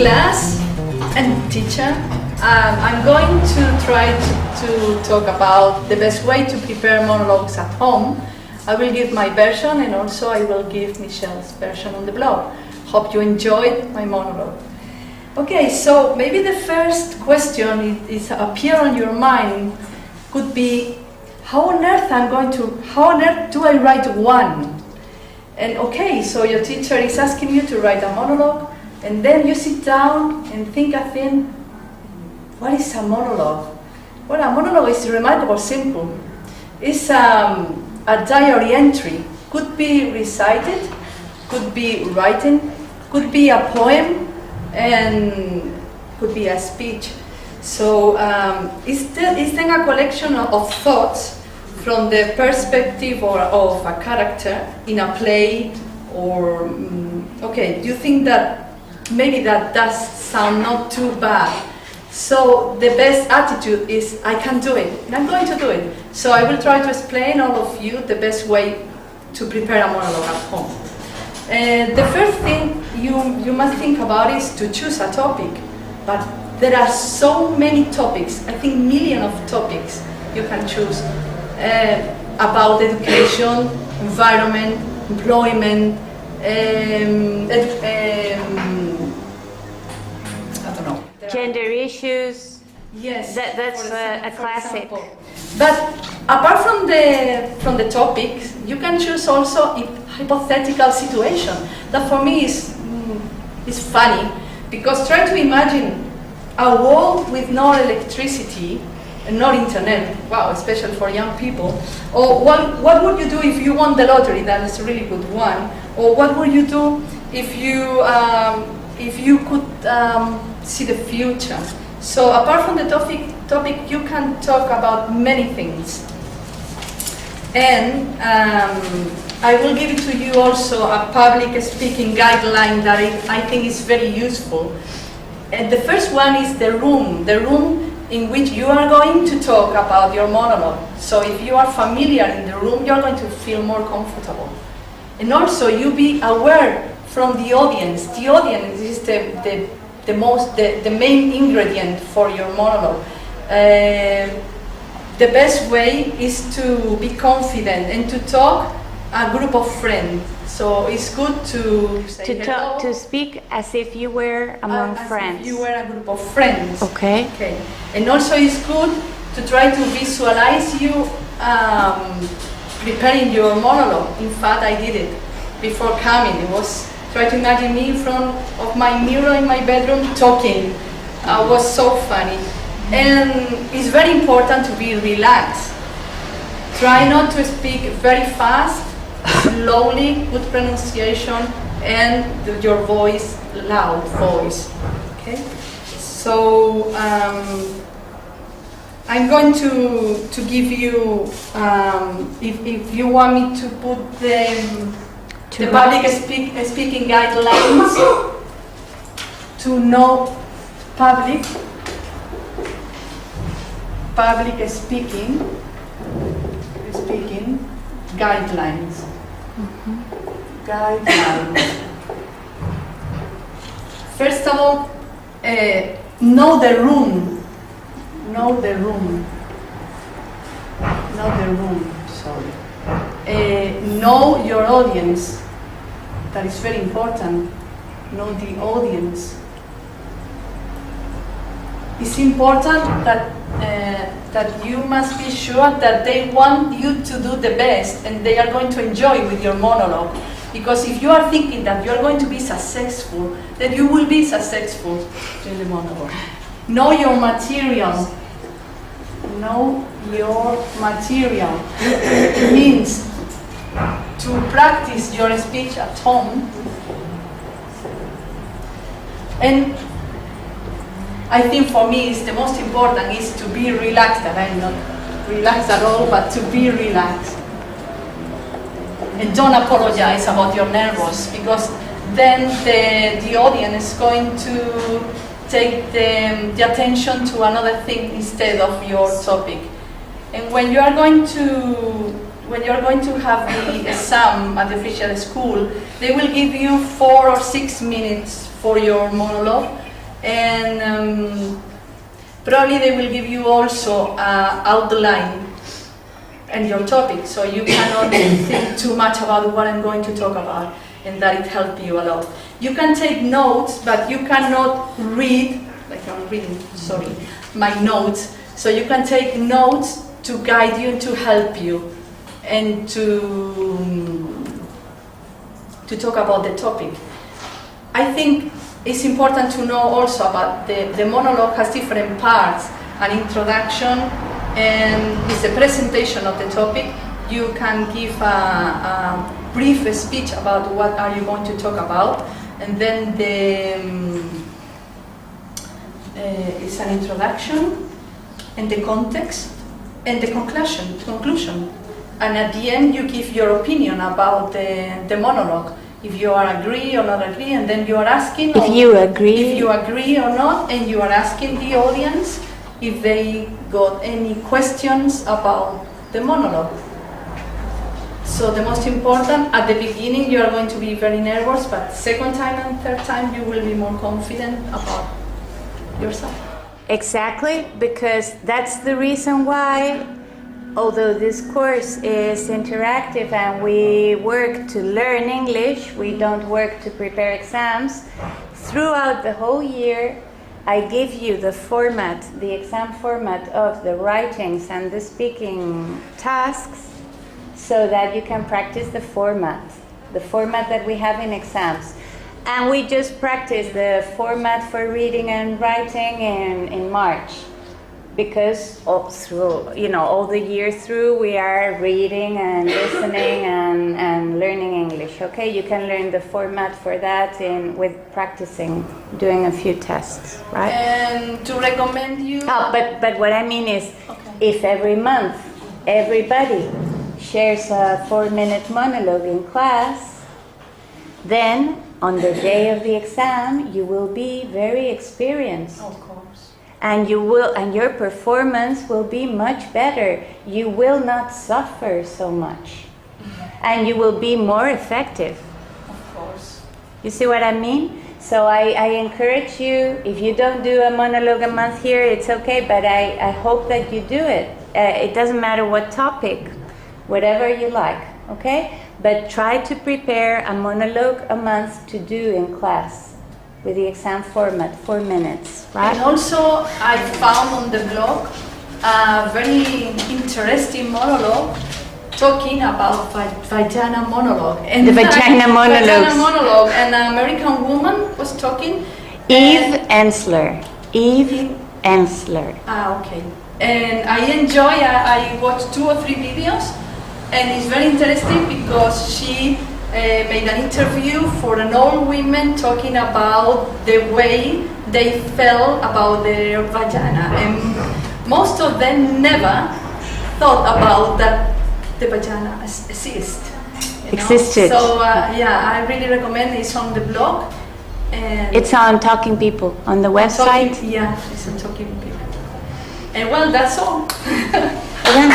class and teacher. I'm going to try to talk about the best way to prepare monologues at home. I will give my version and also I will give Michelle's version on the blog. Hope you enjoyed my monologue. Okay, so maybe the first question is appear on your mind could be, how on earth do I write one? And okay, so your teacher is asking you to write a monologue, and then you sit down and think a thing, what is a monologue? Well, a monologue is remarkable simple. It's a diary entry. Could be recited, could be written, could be a poem, and could be a speech. So it's then a collection of thoughts from the perspective of a character in a play, or okay, do you think that maybe that does sound not too bad? So the best attitude is, I can do it, and I'm going to do it. So I will try to explain all of you the best way to prepare a monologue at home. The first thing you must think about is to choose a topic, but there are so many topics, I think millions of topics you can choose about education, environment, employment, I don't know. Gender issues. Yes, that's a classic. Example. But apart from the topics, you can choose also a hypothetical situation. That for me is funny, because try to imagine a world with no electricity and no internet. Wow, especially for young people. Or what would you do if you won the lottery? That is a really good one. Or what would you do if you could see the future? So apart from the topic, you can talk about many things. And I will give it to you also a public speaking guideline that I think is very useful. And the first one is the room in which you are going to talk about your monologue. So if you are familiar in the room, you're going to feel more comfortable. And also you be aware from the audience. The audience is the main ingredient for your monologue. The best way is to be confident and to talk a group of friends. So it's good to say hello. To speak as if you were among friends. As if you were a group of friends. Okay. And also it's good to try to visualize you preparing your monologue. In fact, I did it before coming. It was try to imagine me in front of my mirror in my bedroom talking. It was so funny. And it's very important to be relaxed. Try not to speak very fast, slowly, good pronunciation, and your voice, loud voice. Okay? So I'm going to give you, if you want me to put the public speaking guidelines to know public speaking guidelines. Guidelines. First of all, know the room. Know your audience. That is very important. Know the audience. It's important that you must be sure that they want you to do the best and they are going to enjoy with your monologue. Because if you are thinking that you are going to be successful, then you will be successful in the monologue. Know your material. Know your material. It means to practice your speech at home. And I think for me it's the most important is to be relaxed, that I'm not relaxed at all, but to be relaxed. And don't apologize about your nerves, because then the audience is going to take the attention to another thing instead of your topic. And when you are going to have the exam at the official school, they will give you 4 or 6 minutes for your monologue. and probably they will give you also an outline and your topic, so you cannot think too much about what I'm going to talk about, and that it helped you a lot. You can take notes, but you cannot read, like I'm reading, sorry, my notes, so you can take notes to guide you and to help you, and to talk about the topic. I think it's important to know also about the monologue has different parts, an introduction, and it's a presentation of the topic. You can give a brief speech about what are you going to talk about, and then it's an introduction, and the context, and the conclusion. And at the end you give your opinion about the monologue, if you are agree or not agree, and then you are asking If you agree or not, and you are asking the audience if they got any questions about the monologue. So the most important, at the beginning you are going to be very nervous, but second time and third time you will be more confident about yourself. Exactly, because that's the reason why, although this course is interactive and we work to learn English, we don't work to prepare exams. Throughout the whole year, I give you the format, the exam format of the writings and the speaking tasks, so that you can practice the format that we have in exams. And we just practice the format for reading and writing in March, because all the year through we are reading and listening and learning English. Okay, you can learn the format for that with practicing, doing a few tests, right? And to recommend you. But what I mean is, okay, if every month everybody shares a 4-minute monologue in class, then on the day of the exam you will be very experienced. Of course. And your performance will be much better. You will not suffer so much. And you will be more effective. Of course. You see what I mean? So I encourage you, if you don't do a monologue a month here, it's okay, but I hope that you do it. It doesn't matter what topic, whatever you like, okay? But try to prepare a monologue a month to do in class with the exam format, 4 minutes, right? And also, I found on the blog a very interesting monologue talking about vagina monologue. And The vagina monologues. Vagina monologue. And an American woman was talking. Eve Ensler. Eve Ensler. Okay. And I enjoy, I watched 2 or 3 videos, and it's very interesting because she made an interview for an old women talking about the way they felt about their vagina, and most of them never thought about that the vagina Existed. So I really recommend it. It's on the blog, and It's on Talking People on the website. It's on Talking People. And well, that's all. Okay.